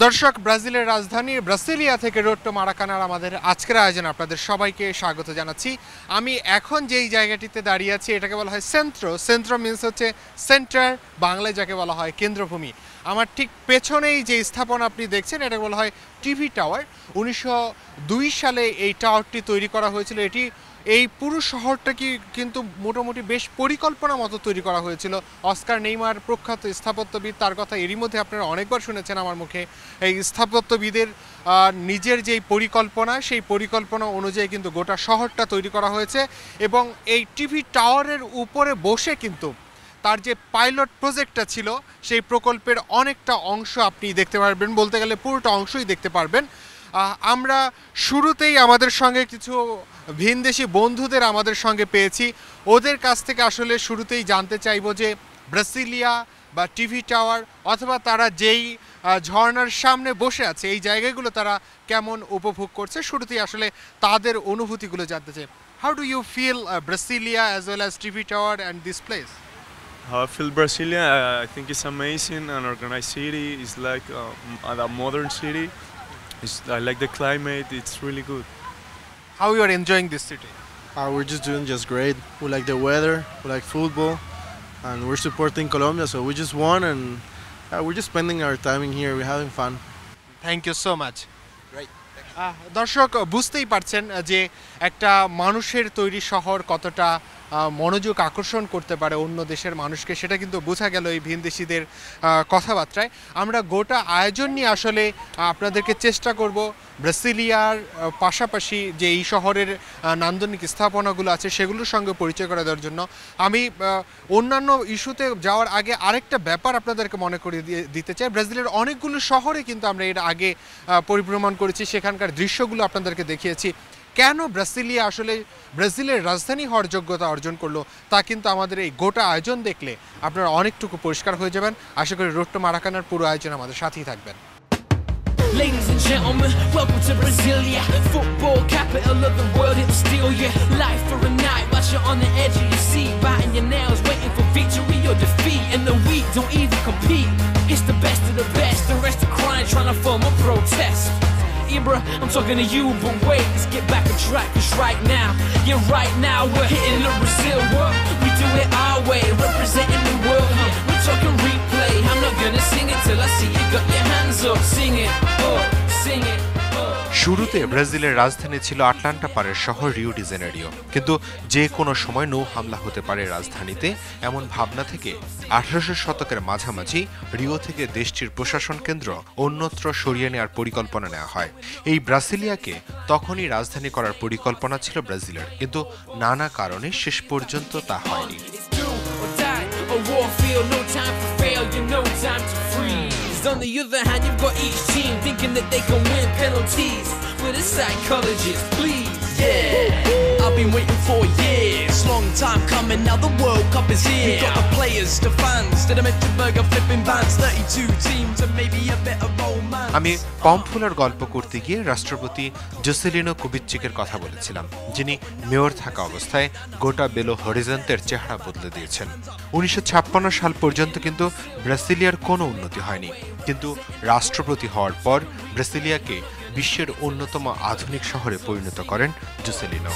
দর্শক ব্রাজিলের রাজধানী ব্রাসিলিয়া থেকে রোড টু মারাকানার আমাদের আজকের আয়োজনে আপনাদের সবাইকে স্বাগত জানাচ্ছি। আমি এখন যেই জায়গাটিতে দাঁড়িয়ে আছি এটাকে বলা হয় সেন্ট্রো। সেন্ট্রো মিনস হচ্ছে সেন্টার, বাংলায় যাকে বলা হয় কেন্দ্রভূমি। আমার ঠিক পেছনেই যে স্থাপনা আপনি দেখছেন এটাকে বলা হয় টিভি টাওয়ার। 1902 সালে এই টাওয়ারটি তৈরি করা হয়েছিল। এটি এই পুরো শহরটাকে কিন্তু মোটামুটি বেশ পরিকল্পনা মতো তৈরি করা হয়েছিল। অস্কার নেইমার প্রখ্যাত স্থাপত্যবিদ, তার কথা এরই মধ্যে আপনারা অনেকবার শুনেছেন আমার মুখে। এই স্থাপত্যবিদের নিজের যেই পরিকল্পনা, সেই পরিকল্পনা অনুযায়ী কিন্তু গোটা শহরটা তৈরি করা হয়েছে। এবং এই টিভি টাওয়ারের উপরে বসে কিন্তু তার যে পাইলট প্রজেক্টটা ছিল সেই প্রকল্পের অনেকটা অংশ আপনি দেখতে পারবেন, বলতে গেলে পুরোটা অংশই দেখতে পারবেন। আমরা শুরুতেই আমাদের সঙ্গে কিছু ভিনদেশি বন্ধুদের আমাদের সঙ্গে পেয়েছি। ওদের কাছ থেকে আসলে শুরুতেই জানতে চাইবো যে ব্রাসিলিয়া বা টিভি টাওয়ার অথবা তারা যেই ঝর্ণার সামনে বসে আছে এই জায়গাগুলো তারা কেমন উপভোগ করছে, শুরুতেই আসলে তাদের অনুভূতিগুলো জানতে চাই। How do you feel Brasilia as well as TV Tower and this place? How I feel Brasilia, I think it's amazing and organized city. It's like a modern city. I like the climate, it's really good. How you are enjoying this city? We're just doing just great. We like the weather, we like football, and we're supporting Colombia, so we just won and we're just spending our time in here, we're having fun. Thank you so much. দর্শক বুঝতেই পারছেন যে একটা মানুষের তৈরি শহর কতটা মনোযোগ আকর্ষণ করতে পারে অন্য দেশের মানুষকে, সেটা কিন্তু বোঝা গেল এই ভিনদেশিদের কথাবার্তায়। আমরা গোটা আয়োজন নিয়ে আসলে আপনাদেরকে চেষ্টা করব ব্রাসিলিয়ার পাশাপাশি যে এই শহরের নান্দনিক স্থাপনাগুলো আছে সেগুলোর সঙ্গে পরিচয় করে দেওয়ার জন্য। আমি অন্যান্য ইস্যুতে যাওয়ার আগে আরেকটা ব্যাপার আপনাদেরকে মনে করিয়ে দিতে চাই। ব্রাজিলের অনেকগুলো শহরে কিন্তু আমরা এর আগে পরিভ্রমণ করেছি, সেখানকার দৃশ্যগুলো আপনাদেরকে দেখিয়েছি। কেন ব্রাসিলিয়া আসলে ব্রাজিলের রাজধানী হওয়ার যোগ্যতা অর্জন করলো তা কিন্তু আমাদের এই গোটা আয়োজন দেখলে আপনারা অনেকটুকু পরিষ্কার হয়ে যাবেন। আশা করি রোড টু মারাকানার পুরো আয়োজন আমাদের সাথেই থাকবেন। Ladies and gentlemen, welcome to Brasilia, football capital of the world, it'll steal your life for a night, while you're on the edge of your seat, biting your nails, waiting for victory or defeat, and the weak don't even compete, it's the best of the best, the rest are crying, trying to form a protest. Ibra, I'm talking to you, but wait, let's get back on track, cause right now, yeah right now, we're hitting the Brazil world, we do it our way, representing the world, we're talking replay, I'm not gonna sing it till I see you got your hands up, sing it, sing it. শুরুতে ব্রাজিলের রাজধানী ছিল Atlanta পারের শহর Rio de Janeiro, কিন্তু যে কোনো সময় নৌ হামলা হতে পারে রাজধানীতে এমন ভাবনা থেকে 1800 শতকের মাঝামাঝি রিও থেকে দেশটির প্রশাসন কেন্দ্র অন্যত্র সরিয়ে নেওয়ার পরিকল্পনা নেওয়া হয়। এই ব্রাসিলিয়াকে তখনই রাজধানী করার পরিকল্পনা ছিল ব্রাজিলের, কিন্তু নানা কারণে শেষ পর্যন্ত তা হয়নি। On the other hand, you've got each team thinking that they can win penalties with a psychologist, please, yeah. I've been waiting for years, long time coming, now the World Cup is here. You've got the players, the fans, that are meant to burger flipping bands, 32 teams and maybe a bit of romance. আমি পম্ফুলার গল্প করতে গিয়ে রাষ্ট্রপতি জুসেলিনো কুবিটচিকের কথা বলেছিলাম, যিনি mayor থাকা অবস্থায় গোটা বেলো হরিজন্তের চেহারা বদলে দিয়েছেন। 1956 সাল পর্যন্ত কিন্তু ব্রাসিলিয়ার কোনো উন্নতি হয়নি, কিন্তু রাষ্ট্রপতি হওয়ার পর ব্রাসিলিয়াকে বিশ্বের অন্যতম আধুনিক শহরে পরিণত করেন জুসেলিনো।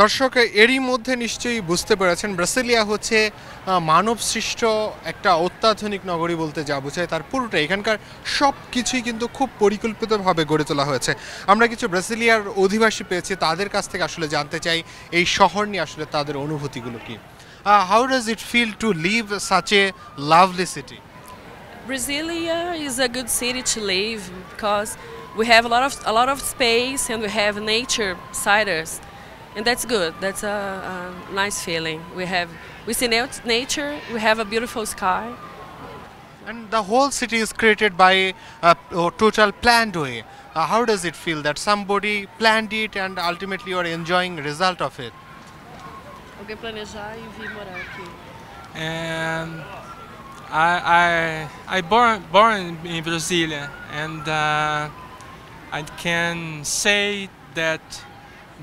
দর্শক এরই মধ্যে নিশ্চয়ই বুঝতে পেরেছেন ব্রাসিলিয়া হচ্ছে মানব সৃষ্ট একটা অত্যাধুনিক নগরী বলতে যা বোঝায় তার পুরোটা। এখানকার সব কিছুই কিন্তু খুব পরিকল্পিতভাবে গড়ে তোলা হয়েছে। আমরা কিছু ব্রাসিলিয়ার অধিবাসী পেয়েছি, তাদের কাছ থেকে আসলে জানতে চাই এই শহর নিয়ে আসলে তাদের অনুভূতিগুলো কি। How does it feel to live such a lovely city? Brasilia is a good city to live because we have a lot of space and we have nature beside us. And that's good. That's a nice feeling. We see nature. We have a beautiful sky. And the whole city is created by a total planned way. How does it feel that somebody planned it and ultimately you are enjoying result of it? Alguém planejar e vir morar aqui. And I born in Brasilia, and I can say that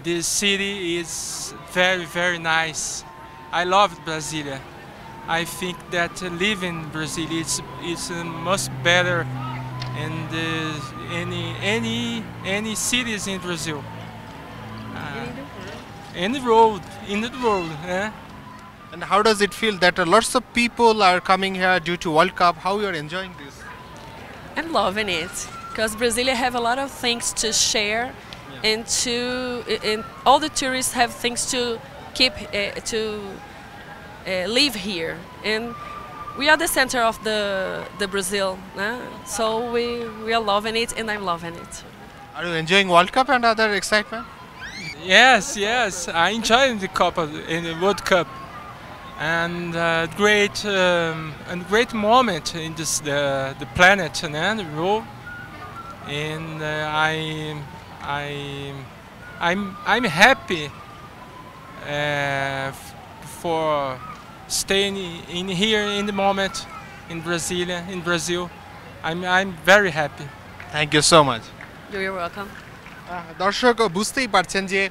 this city is very, very nice. I love Brasilia. I think that living in Brazil is much better than any cities in Brazil. Any road in the world. And how does it feel that lots of people are coming here due to World Cup? How you are enjoying this? I'm loving it because Brasilia have a lot of things to share, and all the tourists have things to keep to live here, and we are the center of the Brazil, so we are loving it, and I'm loving it. Are you enjoying World Cup and other excitement? Yes, I enjoy the in the World Cup, and great moment in this the planet, the world, and I'm happy for staying in here in the moment in Brazil. I'm very happy. Thank you so much. You're welcome. দর্শক বুঝতেই পারছেন যে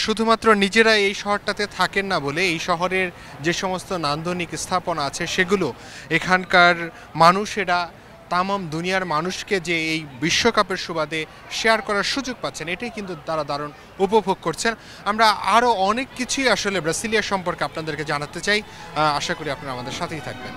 শুধুমাত্র নিজেরা এই শহরটাতে থাকেন না বলে এই শহরের যে সমস্ত নান্দনিক স্থাপনা আছে সেগুলো এখানকার মানুষেরা তামাম দুনিয়ার মানুষকে যে এই বিশ্বকাপের সুবাদে শেয়ার করার সুযোগ পাচ্ছেন, এটাই কিন্তু তারা দারুণ উপভোগ করছেন। আমরা আরও অনেক কিছুই আসলে ব্রাসিলিয়া সম্পর্কে আপনাদেরকে জানাতে চাই, আশা করি আপনারা আমাদের সাথেই থাকবেন।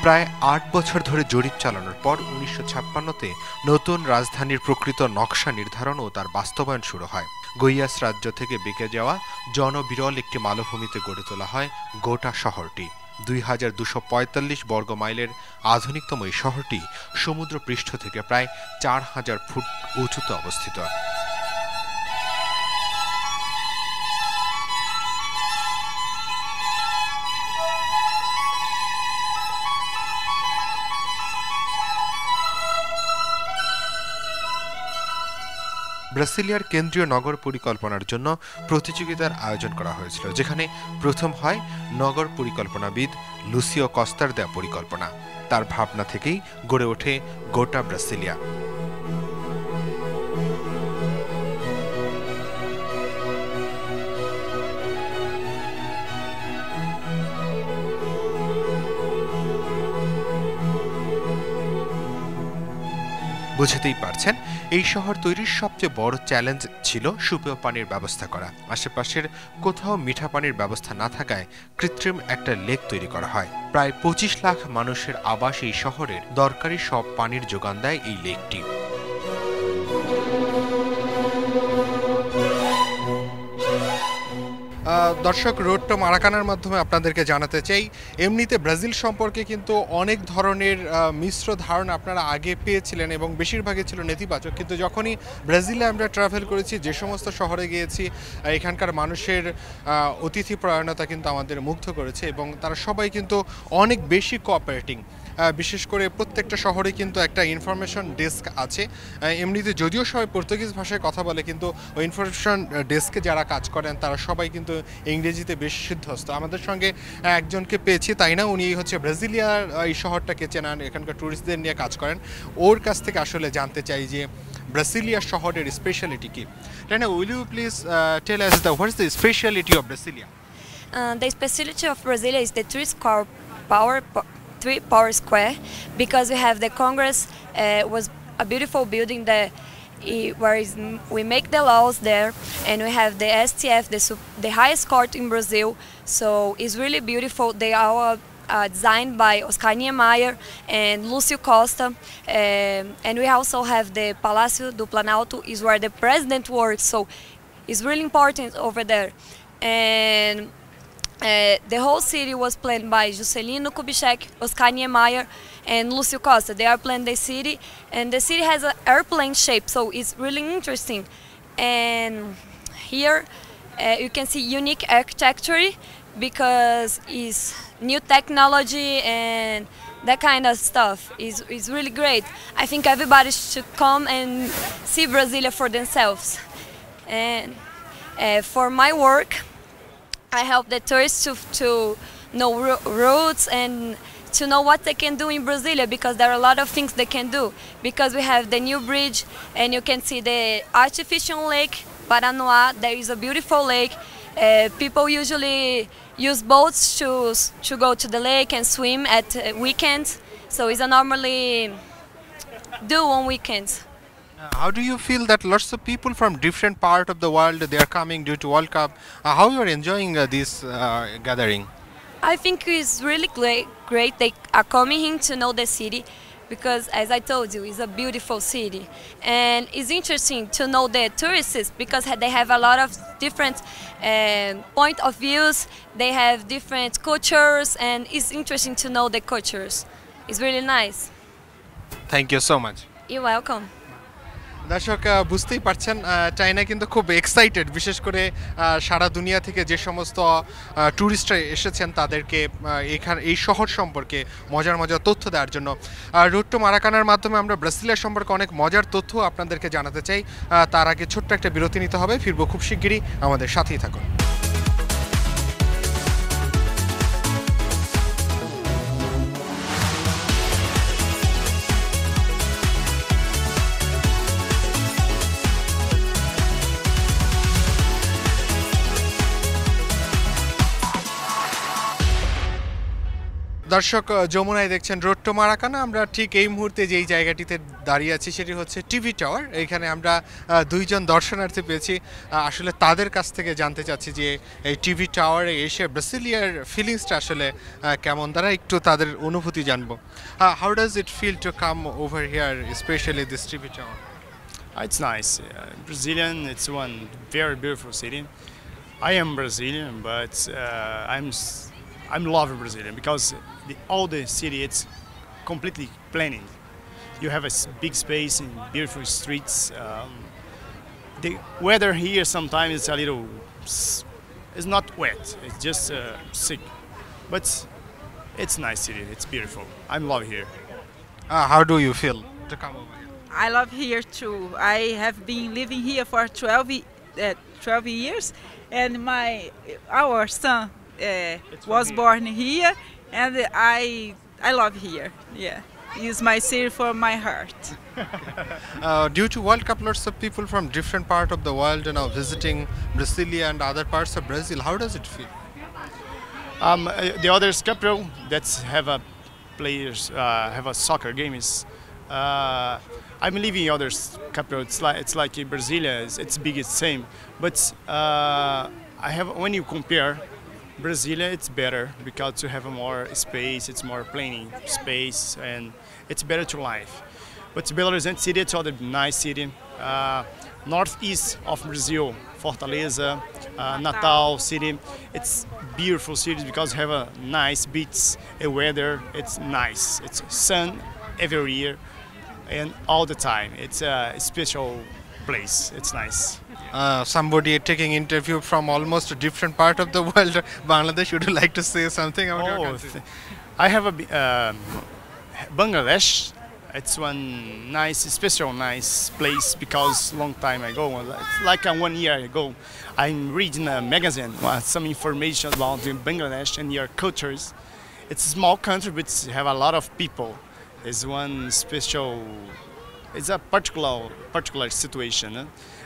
প্রায় ৮ বছর ধরে জরিপ চালানোর পর ১৯৫৬তে নতুন রাজধানীর প্রকৃত নকশা নির্ধারণ ও তার বাস্তবায়ন শুরু হয়। গোইয়াস রাজ্য থেকে বেঁকে যাওয়া জনবিরল একটি মালভূমিতে গড়ে তোলা হয় গোটা শহরটি। ২,২৪৫ বর্গ মাইলের আধুনিকতম এই শহরটি সমুদ্র পৃষ্ঠ থেকে প্রায় ৪,০০০ ফুট উঁচুতে অবস্থিত। ব্রাসিলিয়ার কেন্দ্রীয় নগর পরিকল্পনার জন্য প্রতিযোগিতার আয়োজন করা হয়েছিল, যেখানে প্রথম হয় নগর পরিকল্পনাবিদ লুসিও কস্তার দেয়া পরিকল্পনা। তার ভাবনা থেকেই গড়ে ওঠে গোটা ব্রাসিলিয়া। বুঝতেই পারছেন এই শহর তৈরির সবচেয়ে বড় চ্যালেঞ্জ ছিল সুপেয় পানির ব্যবস্থা করা। আশেপাশের কোথাও মিঠা পানির ব্যবস্থা না থাকায় কৃত্রিম একটা লেক তৈরি করা হয়। প্রায় ২৫ লাখ মানুষের আবাস এই শহরের দরকারি সব পানির যোগান দেয় এই লেকটি। দর্শক, রোড টু মারাকানার মাধ্যমে আপনাদেরকে জানাতে চাই, এমনিতে ব্রাজিল সম্পর্কে কিন্তু অনেক ধরনের মিশ্র ধারণা আপনারা আগে পেয়েছিলেন এবং বেশিরভাগই ছিল নেতিবাচক, কিন্তু যখনই ব্রাজিলে আমরা ট্রাভেল করেছি, যে সমস্ত শহরে গিয়েছি, এখানকার মানুষের অতিথিপরায়ণতা কিন্তু আমাদের মুগ্ধ করেছে এবং তারা সবাই কিন্তু অনেক বেশি কোঅপারেটিং। বিশেষ করে প্রত্যেকটা শহরে কিন্তু একটা ইনফরমেশন ডেস্ক আছে। এমনিতে যদিও সবাই পর্তুগিজ ভাষায় কথা বলে, কিন্তু ওই ইনফরমেশন ডেস্কে যারা কাজ করেন তারা সবাই কিন্তু ইংরেজিতে বেশ সিদ্ধহস্ত। আমাদের সঙ্গে একজনকে পেয়েছি, তাই না, উনি হচ্ছে ব্রাজিলিয়ার এই শহরটাকে চেনান, এখানকার ট্যুরিস্টদের নিয়ে কাজ করেন। ওর কাছ থেকে আসলে জানতে চাই যে ব্রাসিলিয়া শহরের স্পেশালিটি কি। Rena, will you please tell us what's the speciality of Brasilia? The specialty of Brasilia is the three power square, because we have the Congress was a beautiful building that we make the laws there, and we have the STF, the highest court in Brazil, so it's really beautiful. They are designed by Oscar Niemeyer and Lúcio Costa, and we also have the Palácio do Planalto, is where the president works, so it's really important over there. And the whole city was planned by Juscelino Kubitschek, Oscar Niemeyer, and Lúcio Costa. They are planning the city, and the city has an airplane shape, so it's really interesting. And here you can see unique architecture because it's new technology and that kind of stuff is really great. I think everybody should come and see Brasilia for themselves. And for my work, I help the tourists to know routes and to know what they can do in Brasilia, because there are a lot of things they can do. Because we have the new bridge, and you can see the artificial lake, Paranoá. There is a beautiful lake. People usually use boats to go to the lake and swim at weekends. So it's a normally do on weekends. How do you feel that lots of people from different part of the world, they are coming due to World Cup? How you are enjoying this gathering? I think it's really great they are coming here to know the city, because as I told you, it's a beautiful city. And it's interesting to know the tourists, because they have a lot of different point of views, they have different cultures, and it's interesting to know the cultures. It's really nice. Thank you so much. You're welcome. দর্শক বুঝতেই পারছেন China কিন্তু খুব excited, বিশেষ করে সারা দুনিয়া থেকে যে সমস্ত ট্যুরিস্টরা এসেছেন তাদেরকে এখানে এই শহর সম্পর্কে মজার মজার তথ্য দেওয়ার জন্য। রুট টু মারাকানার মাধ্যমে আমরা ব্রাজিলিয়া সম্পর্কে অনেক মজার তথ্য আপনাদেরকে জানাতে চাই। তার আগে ছোট্ট একটা বিরতি নিতে হবে, ফিরবো খুব শিগগিরই, আমাদের সাথেই থাকুন। দর্শক যমুনায় দেখছেন রোড টু মারাকানা। আমরা ঠিক এই মুহূর্তে যেই জায়গাটিতে দাঁড়িয়ে আছি সেটি হচ্ছে টিভি টাওয়ার। এখানে আমরা দুইজন দর্শনার্থী পেয়েছি, আসলে তাদের কাছ থেকে জানতে চাচ্ছি যে এই টিভি টাওয়ারে এসে ব্রাজিলিয়ার ফিলিংসটা আসলে কেমন, তারা একটু তাদের অনুভূতি জানবো। How does it feel to come over here, specially this TV tower? It's nice. Brazilian, it's one very beautiful city. I am Brazilian, but I'm loving Brazilian because all the city, it's completely planning. You have a big space and beautiful streets. The weather here sometimes it's a little, it's not wet, it's just sick, but it's nice city, it's beautiful. I'm love here. How do you feel to come over here? I love here too. I have been living here for 12 years, and our son was born here, and I love here. Yeah, it's my city for my heart. Due to World Cup, lots of people from different part of the world are now visiting Brasilia and other parts of Brazil. How does it feel? The other capital that's have a players have a soccer game is. I'm living in other capital. It's like in Brasilia. It's big. It's same, but I have when you compare. Brasilia, it's better because you have more space, it's more planning space, and it's better to life. But Belo Horizonte City, it's other nice city. Northeast of Brazil, Fortaleza, Natal City, it's beautiful cities because you have a nice beach, a weather, it's nice. It's sun every year and all the time. It's a special place, it's nice. Somebody taking interview from almost a different part of the world, Bangladesh. Would you like to say something about your country? I have a Bangladesh. It's one nice, special, nice place because long time ago, it's like 1 year ago, I'm reading a magazine, some information about Bangladesh and your cultures. It's a small country, but have a lot of people. It's one special. It's a particular situation.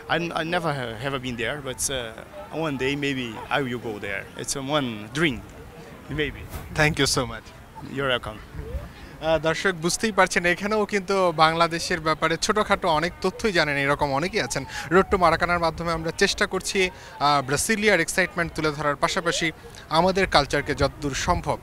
I never have been there, but one day maybe I will go there. It's one dream, maybe. Thank you so much. You're welcome. দর্শক বুঝতেই পারছেন এখানেও কিন্তু বাংলাদেশের ব্যাপারে ছোটোখাটো অনেক তথ্যই জানেন, এরকম অনেকেই আছেন। রোড টু মারাকানার মাধ্যমে আমরা চেষ্টা করছি ব্রাজিলিয়ার এক্সাইটমেন্ট তুলে ধরার পাশাপাশি আমাদের কালচারকে যতদূর সম্ভব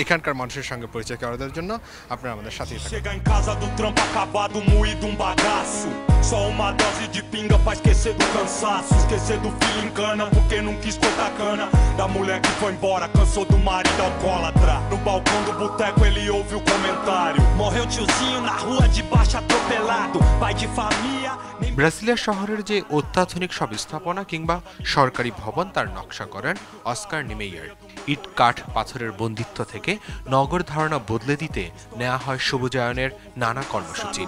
এখানকার মানুষের সঙ্গে পরিচয় করানোর জন্য আপনারা আমাদের সাথেই থাকুন। Chega em casa do trampo acabado, moído bagaço. Só uma dose de pinga pra esquecer do cansaço. Esquecer do filho em cana, porque não quis cortar cana. Da mulher que foi embora, cansou do marido alcoólatra. No balcão do boteco ele ouve o comentário. Morreu tiozinho na rua de baixo atropelado, pai de família. Brasilia শহরের যে অত্যাধুনিক সব স্থাপনা কিংবা সরকারি ভবন তার নকশা করেন অস্কার নিমেইয়ার। ইট কাঠ পাথরের বন্দিত্ব থেকে নগর ধারণা বদলে দিতে নেওয়া হয় সবুজায়নের নানা কর্মসূচি।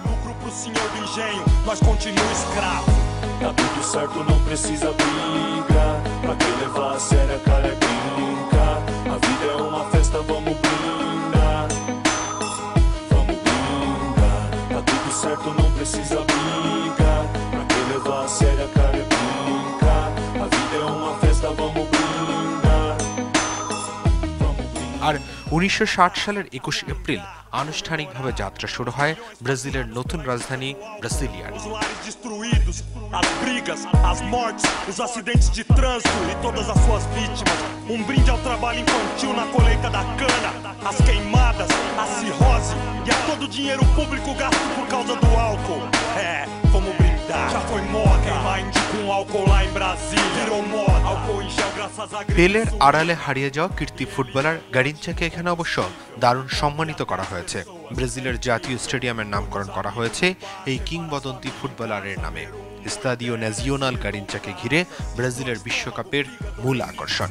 Nós continua escravo. Tá tudo certo, não precisa briga. Pra que levar a sério, cara, é brinca. A vida é uma festa, vamos brindar. Vamos brindar. Tá tudo certo, não precisa briga. Pra que levar a sério, cara, é brinca. A vida é uma festa, vamos brindar. Vamos brindar. আর 1960 সালের 21 April আনুষ্ঠানিকভাবে যাত্রা শুরু হয় ব্রাজিলের নতুন রাজধানী ব্রাসিলিয়ার। As brigas, as mortes, os acidentes de trânsito e todas as suas vítimas. Brinde ao trabalho infantil na colheita da cana, as queimadas, a cirrose e a todo o dinheiro público gasto por causa do álcool. Vamos brindar. Já foi moda queimar índio com álcool lá em Brasília. Virou moda. Álcool em gel graças a পেলের আড়ালে হারিয়ে যাওয়া কীর্তি footballer গারিনচাকে এখানে অবশ্য দারুণ সম্মানিত করা হয়েছে। ব্রাজিলের জাতীয় স্টেডিয়ামের নামকরণ করা হয়েছে এই কিংবদন্তি ফুটবলারের নামে। স্তাদিও ন্যাজিওনাল গারিনচাকে ঘিরে ব্রাজিলের বিশ্বকাপের মূল আকর্ষণ।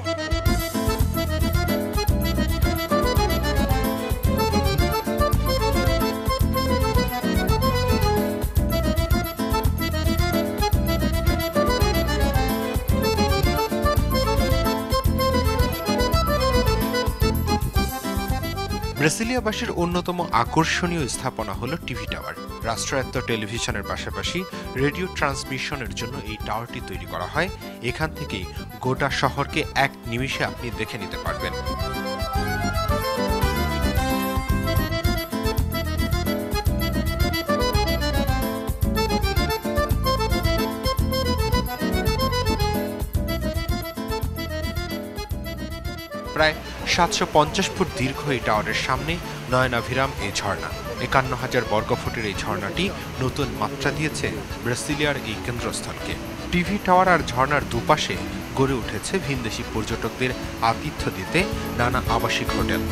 ব্রাসিলিয়াবাসীর অন্যতম আকর্ষণীয় স্থাপনা হলো টিভি টাওয়ার। রাষ্ট্রায়ত্ত টেলিভিশনের পাশাপাশি রেডিও ট্রান্সমিশনের জন্য এই টাওয়ারটি তৈরি করা হয়। এখান থেকেই গোটা শহরকে এক নিমিষে আপনি দেখে নিতে পারবেন। প্রায় 750 ফুট দীর্ঘ এই টাওয়ারের সামনে নয়নাভিরাম এই ঝর্ণা। 51,000 বর্গফুটের এই ঝর্ণাটি নতুন মাত্রা দিয়েছে ব্রাসিলিয়ার এই কেন্দ্রস্থলকে। টিভি টাওয়ার আর ঝর্ণার দুপাশে গড়ে উঠেছে ভিনদেশি পর্যটকদের আতিথ্য দিতে নানা আবাসিক হোটেল।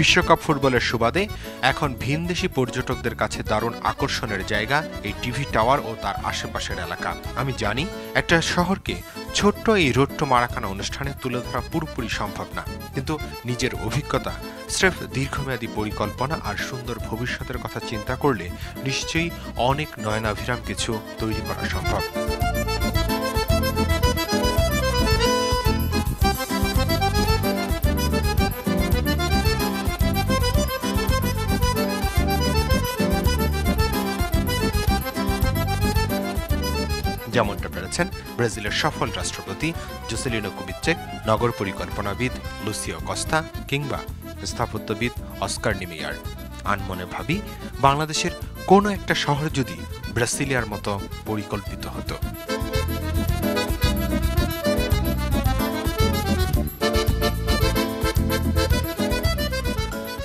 বিশ্বকাপ ফুটবলের সুবাদে এখন ভিনদেশি পর্যটকদের কাছে দারুণ আকর্ষণের জায়গা এই টিভি টাওয়ার ও তার আশেপাশের এলাকা। আমি জানি একটা শহরকে ছোট্ট এই রোড টু মারাকানা অনুষ্ঠানে তুলে ধরা পুরোপুরি সম্ভব না, কিন্তু নিজের অভিজ্ঞতা, স্রেফ দীর্ঘমেয়াদী পরিকল্পনা আর সুন্দর ভবিষ্যতের কথা চিন্তা করলে নিশ্চয়ই অনেক নয়নাভিরাম কিছু তৈরি করা সম্ভব। যেমনটা পেরেছেন ব্রাজিলের সফল রাষ্ট্রপতি জোসেলিনো কুবিটজেক, নগর পরিকল্পনাবিদ লুসিও কস্তা কিংবা স্থাপত্যবিদ অস্কার নিমেইয়ার। আনমনে ভাবি বাংলাদেশের কোনো একটা শহর যদি ব্রাসিলিয়ার মতো পরিকল্পিত হতো।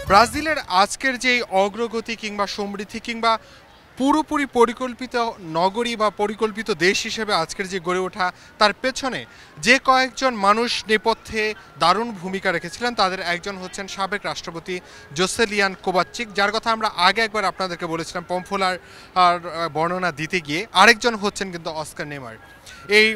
ব্রাজিলের আজকের যে অগ্রগতি কিংবা সমৃদ্ধি কিংবা পুরোপুরি পরিকল্পিত নগরী বা পরিকল্পিত দেশ হিসেবে আজকের যে গড়ে ওঠা, তার পেছনে যে কয়েকজন মানুষ নেপথ্যে দারুণ ভূমিকা রেখেছিলেন তাদের একজন হচ্ছেন সাবেক রাষ্ট্রপতি জোসেলিয়ান কোবাচিক, যার কথা আমরা আগে একবার আপনাদেরকে বলেছিলাম পম্ফোলার বর্ণনা দিতে গিয়ে। আরেকজন হচ্ছেন কিন্তু অস্কার নেইমার। এই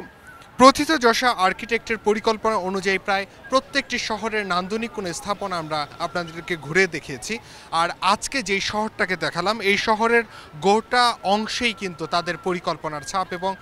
প্রথিতযশা আর্কিটেক্টের পরিকল্পনা অনুযায়ী প্রায় প্রত্যেকটি শহরের নান্দনিক কোনো স্থাপনা আমরা আপনাদেরকে ঘুরে দেখিয়েছি। আর আজকে যেই শহরটাকে দেখালাম এই শহরের গোটা অংশেই কিন্তু তাদের পরিকল্পনার ছাপ, এবং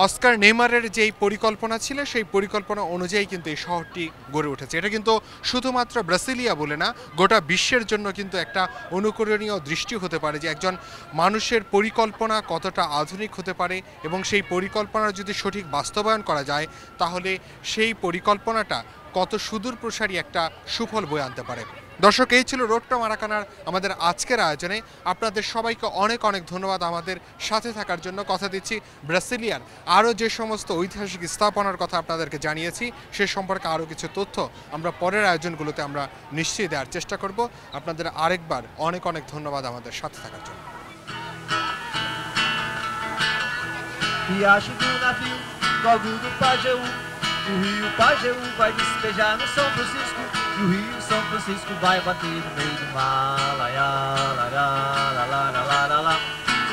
অস্কার নেইমারের যেই পরিকল্পনা ছিল সেই পরিকল্পনা অনুযায়ী কিন্তু এই শহরটি গড়ে উঠেছে। এটা কিন্তু শুধুমাত্র ব্রাসিলিয়া বলে না, গোটা বিশ্বের জন্য কিন্তু একটা অনুকরণীয় দৃষ্টি হতে পারে যে একজন মানুষের পরিকল্পনা কতটা আধুনিক হতে পারে, এবং সেই পরিকল্পনা যদি সঠিক বাস্তবায়ন করা যায় তাহলে সেই পরিকল্পনাটা কত সুদূর প্রসারী একটা সুফল বয়ে আনতে পারে। দর্শক, এই ছিল রোড টু মারাকানার আমাদের আজকের আয়োজনে। আপনাদের সবাইকে অনেক অনেক ধন্যবাদ আমাদের সাথে থাকার জন্য। কথা দিচ্ছি ব্রাসিলিয়ার আরও যে সমস্ত ঐতিহাসিক স্থাপনার কথা আপনাদেরকে জানিয়েছি সে সম্পর্কে আরও কিছু তথ্য আমরা পরের আয়োজনগুলোতে আমরা নিশ্চয়ই দেওয়ার চেষ্টা করব। আপনাদের আরেকবার অনেক অনেক ধন্যবাদ আমাদের সাথে থাকার জন্য। Riacho do navio, logo do Pajeú, o rio Pajeú vai despejar no São Francisco, e o rio São Francisco vai bater no meio do mar, lará, lará, lará, lará, lará.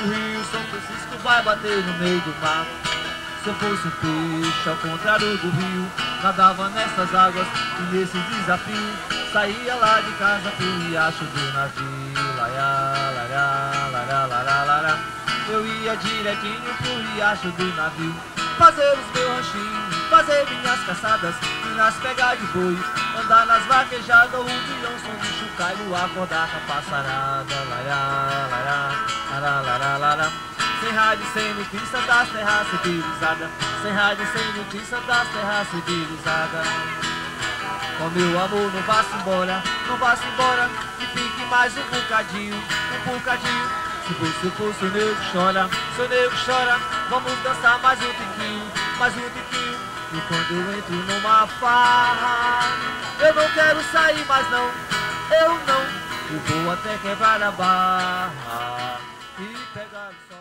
O rio São Francisco vai bater no meio do mar. Se eu fosse um peixe ao contrário do rio, nadava nessas águas e nesse desafio, saía lá de casa pro riacho do navio, lará, lará, lará, lará, lará. Eu ia direitinho pro riacho do navio, fazer os meus ranchinhos, fazer minhas caçadas, e nas pegar de boi, andar nas vaquejadas, o milhão som de chocalho, acordar com a passarada, lará, lará, lará, lará, lará. Sem rádio, sem notícia das terras civilizadas, sem rádio, sem notícia das terras civilizadas. Oh meu amor, não vá-se embora, não vá-se embora, que fique mais um bocadinho, um bocadinho. Se fosse o nego chora, se o nego chora, vamos dançar mais um tiquinho, mais um tiquinho. E quando eu entro numa farra, eu não quero sair mais não, eu não. Eu vou até quebrar a barra e pegar o sol.